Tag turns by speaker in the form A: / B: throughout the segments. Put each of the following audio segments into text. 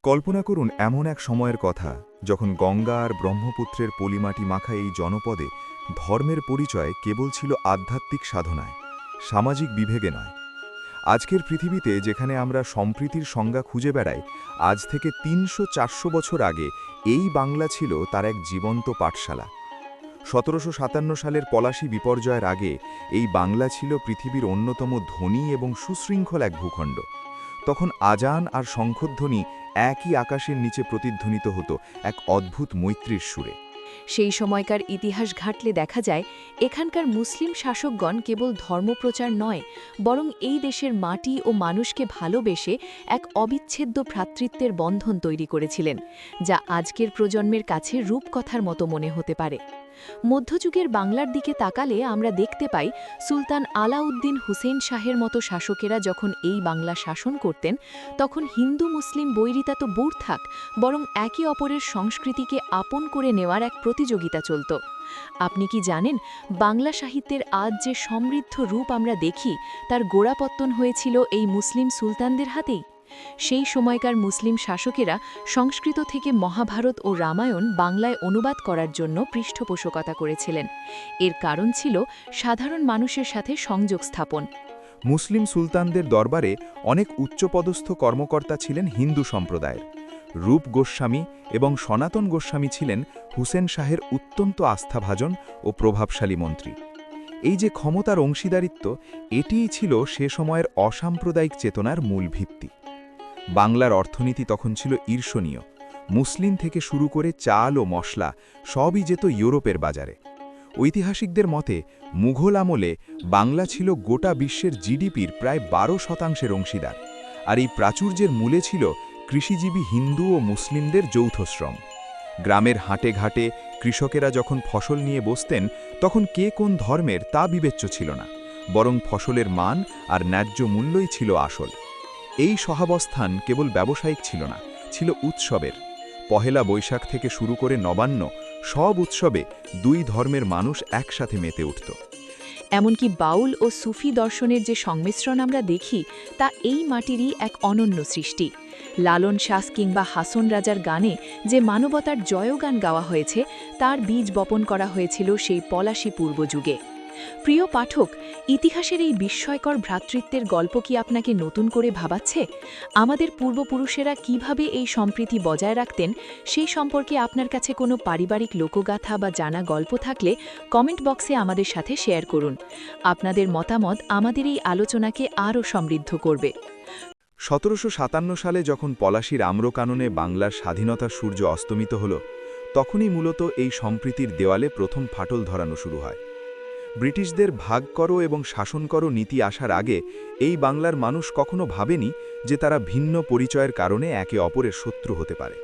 A: কল্পনা করুন এমন এক সময়ের কথা যখন গঙ্গা আর ব্রহ্মপুত্রের পলিমাটি মাখা এই জনপদে ধর্মের পরিচয় কেবল ছিল আধ্যাত্মিক সাধনায়, সামাজিক বিভেগে নয়। আজকের পৃথিবীতে যেখানে আমরা সম্প্রীতির সংজ্ঞা খুঁজে বেড়াই, আজ থেকে ৩০০-৪০০ বছর আগে এই বাংলা ছিল তার এক জীবন্ত পাঠশালা। ১৭৫৭ সালের পলাশী বিপর্যয়ের আগে এই বাংলা ছিল পৃথিবীর অন্যতম ধনী এবং সুশৃঙ্খল এক ভূখণ্ড। তখন আজান আর শঙ্খধ্বনি একই আকাশের নিচে প্রতিধ্বনিত হতো এক অদ্ভুত মৈত্রীর সুরে।
B: সেই সময়কার ইতিহাস ঘাটলে দেখা যায় এখানকার মুসলিম শাসকগণ কেবল ধর্মপ্রচার নয়, বরং এই দেশের মাটি ও মানুষকে ভালোবেসে এক অবিচ্ছেদ্য ভ্রাতৃত্বের বন্ধন তৈরি করেছিলেন, যা আজকের প্রজন্মের কাছে রূপকথার মতো মনে হতে পারে। মধ্যযুগের বাংলার দিকে তাকালে আমরা দেখতে পাই সুলতান আলাউদ্দিন হুসেন শাহের মতো শাসকেরা যখন এই বাংলা শাসন করতেন, তখন হিন্দু মুসলিম বৈরিতা তো দূর থাক, বরং একে অপরের সংস্কৃতিকে আপন করে নেওয়ার এক প্রতিযোগিতা চলত। আপনি কি জানেন, বাংলা সাহিত্যের আজ যে সমৃদ্ধ রূপ আমরা দেখি, তার গোড়াপত্তন হয়েছিল এই মুসলিম সুলতানদের হাতেই। সেই সময়কার মুসলিম শাসকেরা সংস্কৃত থেকে মহাভারত ও রামায়ণ বাংলায় অনুবাদ করার জন্য পৃষ্ঠপোষকতা করেছিলেন। এর কারণ ছিল সাধারণ মানুষের সাথে সংযোগ স্থাপন।
A: মুসলিম সুলতানদের দরবারে অনেক উচ্চপদস্থ কর্মকর্তা ছিলেন হিন্দু সম্প্রদায়ের। রূপ গোস্বামী এবং সনাতন গোস্বামী ছিলেন হুসেন শাহের অত্যন্ত আস্থাভাজন ও প্রভাবশালী মন্ত্রী। এই যে ক্ষমতার অংশীদারিত্ব, এটিই ছিল সে সময়ের অসাম্প্রদায়িক চেতনার মূল ভিত্তি। বাংলার অর্থনীতি তখন ছিল ঈর্ষণীয়। মুসলিম থেকে শুরু করে চাল ও মশলা সবই যেত ইউরোপের বাজারে। ঐতিহাসিকদের মতে মুঘল আমলে বাংলা ছিল গোটা বিশ্বের জিডিপির প্রায় ১২% অংশীদার, আর এই প্রাচুর্যের মূলে ছিল কৃষিজীবী হিন্দু ও মুসলিমদের যৌথ শ্রম। গ্রামের হাটে ঘাটে কৃষকেরা যখন ফসল নিয়ে বসতেন, তখন কে কোন ধর্মের তা বিবেচ্য ছিল না, বরং ফসলের মান আর ন্যায্য মূল্যই ছিল আসল। এই সহাবস্থান কেবল ব্যবসায়িক ছিল না, ছিল উৎসবের। পহেলা বৈশাখ থেকে শুরু করে নবান্ন, সব উৎসবে দুই ধর্মের মানুষ একসাথে মেতে উঠত।
B: এমনকি বাউল ও সুফি দর্শনের যে সংমিশ্রণ আমরা দেখি, তা এই মাটিরই এক অনন্য সৃষ্টি। লালন শাস কিংবা হাসন রাজার গানে যে মানবতার জয়গান গাওয়া হয়েছে, তার বীজ বপন করা হয়েছিল সেই পলাশী পূর্বযুগে। প্রিয় পাঠক, ইতিহাসের এই বিস্ময়কর ভ্রাতৃত্বের গল্প কি আপনাকে নতুন করে ভাবাচ্ছে? আমাদের পূর্বপুরুষেরা কিভাবে এই সম্প্রীতি বজায় রাখতেন, সেই সম্পর্কে আপনার কাছে কোনো পারিবারিক লোকগাথা বা জানা গল্প থাকলে কমেন্ট বক্সে আমাদের সাথে শেয়ার করুন। আপনাদের মতামত আমাদের এই আলোচনাকে আরও সমৃদ্ধ করবে।
A: ১৭৫৭ সালে যখন পলাশীর আম্রকাননে বাংলার স্বাধীনতার সূর্য অস্তমিত হল, তখনই মূলত এই সম্প্রীতির দেওয়ালে প্রথম ফাটল ধরানো শুরু হয়। ব্রিটিশদের ভাগ করো এবং শাসন করো নীতি আসার আগে এই বাংলার মানুষ কখনো ভাবেনি যে তারা ভিন্ন পরিচয়ের কারণে একে অপরের শত্রু হতে পারে।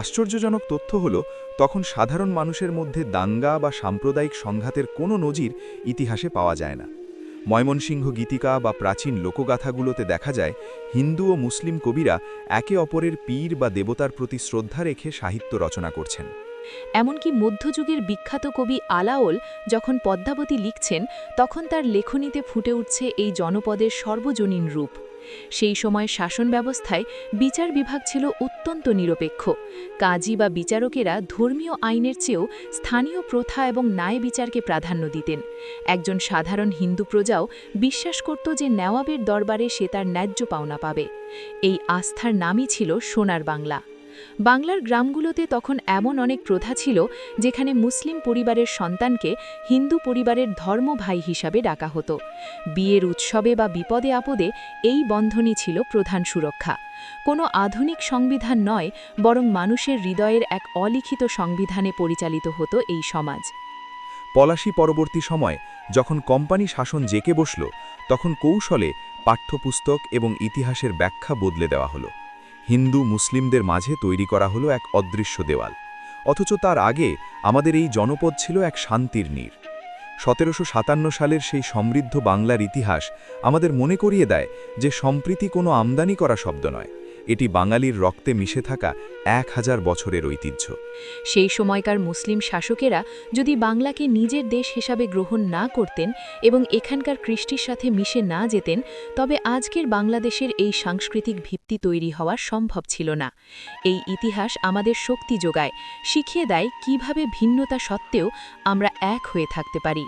A: আশ্চর্যজনক তথ্য হল, তখন সাধারণ মানুষের মধ্যে দাঙ্গা বা সাম্প্রদায়িক সংঘাতের কোনো নজির ইতিহাসে পাওয়া যায় না। ময়মনসিংহ গীতিকা বা প্রাচীন লোকগাথাগুলোতে দেখা যায় হিন্দু ও মুসলিম কবিরা একে অপরের পীর বা দেবতার প্রতি শ্রদ্ধা রেখে সাহিত্য রচনা করছেন।
B: এমনকি মধ্যযুগের বিখ্যাত কবি আলাওল যখন পদ্মাবতী লিখছেন, তখন তার লেখনীতে ফুটে উঠছে এই জনপদের সর্বজনীন রূপ। সেই সময় শাসন ব্যবস্থায় বিচার বিভাগ ছিল অত্যন্ত নিরপেক্ষ। কাজী বা বিচারকেরা ধর্মীয় আইনের চেয়েও স্থানীয় প্রথা এবং ন্যায় বিচারকে প্রাধান্য দিতেন। একজন সাধারণ হিন্দু প্রজাও বিশ্বাস করত যে নওয়াবের দরবারে সে তার ন্যায্য পাওনা পাবে। এই আস্থার নামই ছিল সোনার বাংলা। বাংলার গ্রামগুলোতে তখন এমন অনেক প্রথা ছিল যেখানে মুসলিম পরিবারের সন্তানকে হিন্দু পরিবারের ধর্মভাই হিসাবে ডাকা হতো। বিয়ের উৎসবে বা বিপদে আপদে এই বন্ধনই ছিল প্রধান সুরক্ষা। কোনো আধুনিক সংবিধান নয়, বরং মানুষের হৃদয়ের এক অলিখিত সংবিধানে পরিচালিত হতো এই সমাজ।
A: পলাশী পরবর্তী সময় যখন কোম্পানি শাসন জেঁকে বসল, তখন কৌশলে পাঠ্যপুস্তক এবং ইতিহাসের ব্যাখ্যা বদলে দেওয়া হলো। হিন্দু মুসলিমদের মাঝে তৈরি করা হলো এক অদৃশ্য দেওয়াল, অথচ তার আগে আমাদের এই জনপদ ছিল এক শান্তির নীড়। ১৭৫৭ সালের সেই সমৃদ্ধ বাংলার ইতিহাস আমাদের মনে করিয়ে দেয় যে সম্প্রীতি কোনো আমদানি করা শব্দ নয়, এটি বাঙালির রক্তে মিশে থাকা 1000 বছরের ঐতিহ্য।
B: সেই সময়কার মুসলিম শাসকেরা যদি বাংলাকে নিজের দেশ হিসাবে গ্রহণ না করতেন এবং এখানকার কৃষ্টির সাথে মিশে না যেতেন, তবে আজকের বাংলাদেশের এই সাংস্কৃতিক ভিত্তি তৈরি হওয়া সম্ভব ছিল না। এই ইতিহাস আমাদের শক্তি যোগায়, শিখিয়ে দেয় কিভাবে ভিন্নতা সত্ত্বেও আমরা এক হয়ে থাকতে পারি।